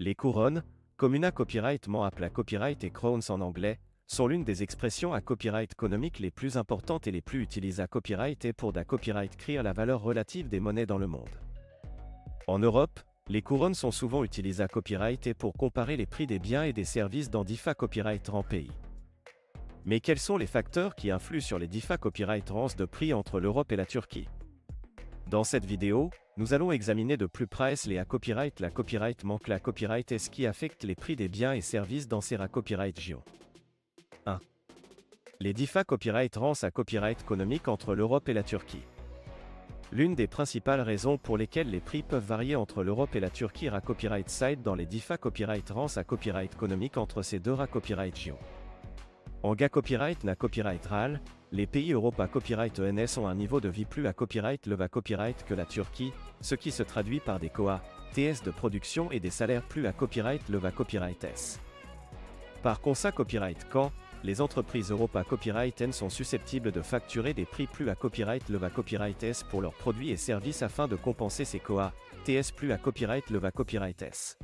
Les couronnes, Comuna copyright ment appelé copyright et crowns en anglais, sont l'une des expressions à copyright économique les plus importantes et les plus utilisées à copyright et pour da copyright créer la valeur relative des monnaies dans le monde. En Europe, les couronnes sont souvent utilisées à copyright et pour comparer les prix des biens et des services dans différents copyright rangs pays. Mais quels sont les facteurs qui influent sur les différents copyright rangs de prix entre l'Europe et la Turquie? Dans cette vidéo, nous allons examiner de plus près la copyright manque la copyright et ce qui affecte les prix des biens et services dans ces copyright régions. 1. Les différents copyright rangs à copyright économique entre l'Europe et la Turquie. L'une des principales raisons pour lesquelles les prix peuvent varier entre l'Europe et la Turquie à copyright side dans les différents copyright rangs à copyright économique entre ces deux copyright régions. En copyright na copyright RAL, les pays Europe à copyright ENS ont un niveau de vie plus à copyright le copyright que la Turquie, ce qui se traduit par des COA, TS de production et des salaires plus à copyright le copyright S. Par conséquent copyright quand, les entreprises Europe à copyright N sont susceptibles de facturer des prix plus à copyright le copyright S pour leurs produits et services afin de compenser ces COA, TS plus à copyright le copyright S.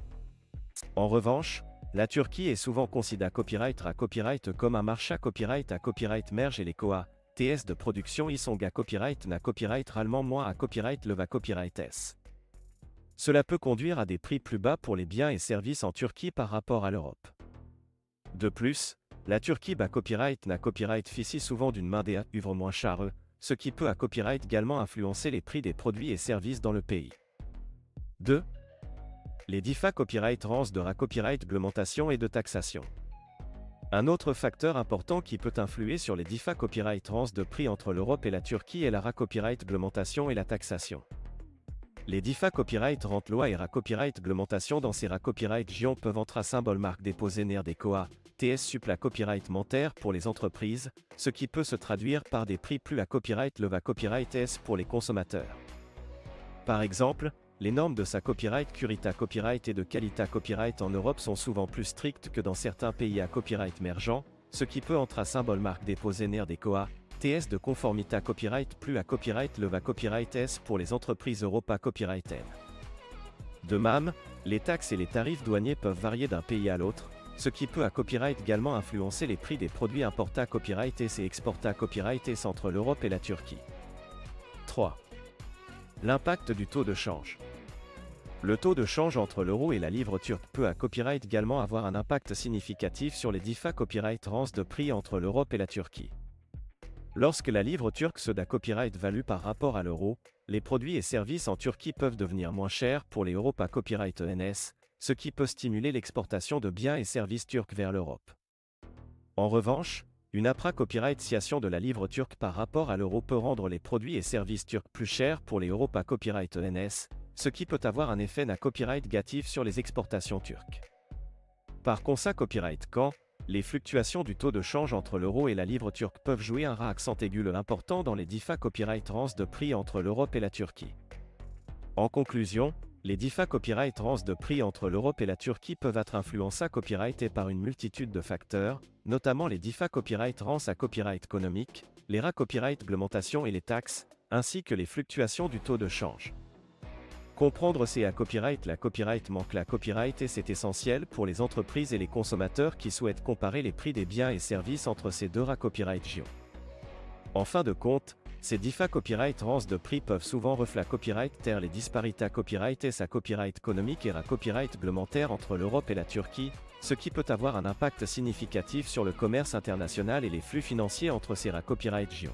En revanche, la Turquie est souvent considérée copyright à copyright comme un marché à copyright merge et les COA, TS de production y sont copyright na copyright réellement moins à copyright le copyright S. Cela peut conduire à des prix plus bas pour les biens et services en Turquie par rapport à l'Europe. De plus, la Turquie copyright na copyright ficie souvent d'une main des œuvres moins chères, ce qui peut à copyright également influencer les prix des produits et services dans le pays. 2. Les différents copyright rangs de copyright réglementation et de taxation. Un autre facteur important qui peut influer sur les différents copyright rangs de prix entre l'Europe et la Turquie est la copyright réglementation et la taxation. Les différents copyright rangs loi et copyright réglementation dans ces copyright régions peuvent entrer à symbole marque déposée ner des COA, TS suppla copyright mentaire pour les entreprises, ce qui peut se traduire par des prix plus à copyright le copyright S pour les consommateurs. Par exemple, les normes de sa copyright curita copyright et de qualita copyright en Europe sont souvent plus strictes que dans certains pays à copyright émergent, ce qui peut entrer à symbole marque déposée ner des COA, TS de conformité copyright plus à copyright le copyright S pour les entreprises Europe à copyright N. De même, les taxes et les tarifs douaniers peuvent varier d'un pays à l'autre, ce qui peut à copyright également influencer les prix des produits importés à copyright S et exportés à copyright S entre l'Europe et la Turquie. 3. L'impact du taux de change. Le taux de change entre l'euro et la livre turque peut à copyright également avoir un impact significatif sur les différents copyright rangs de prix entre l'Europe et la Turquie. Lorsque la livre turque se da copyright value par rapport à l'euro, les produits et services en Turquie peuvent devenir moins chers pour les Europe à copyright ENS, ce qui peut stimuler l'exportation de biens et services turcs vers l'Europe. En revanche, une appréciation de la livre turque par rapport à l'euro peut rendre les produits et services turcs plus chers pour les Europe à copyright ENS, ce qui peut avoir un effet na copyright négatif sur les exportations turques. Par conséquent copyright quand, les fluctuations du taux de change entre l'euro et la livre turque peuvent jouer un accent aigu important dans les différents copyright rangs de prix entre l'Europe et la Turquie. En conclusion, les différents copyright rangs de prix entre l'Europe et la Turquie peuvent être influencés à copyright et par une multitude de facteurs, notamment les différents copyright rangs à copyright économique, les copyright réglementation et les taxes, ainsi que les fluctuations du taux de change. Comprendre ces la copyright manque la copyright et c'est essentiel pour les entreprises et les consommateurs qui souhaitent comparer les prix des biens et services entre ces deux copyright régions. En fin de compte, ces différents copyright rangs de prix peuvent souvent refléter copyright terre les disparités à copyright et sa copyright économique et copyright réglementaire entre l'Europe et la Turquie, ce qui peut avoir un impact significatif sur le commerce international et les flux financiers entre ces copyright régions.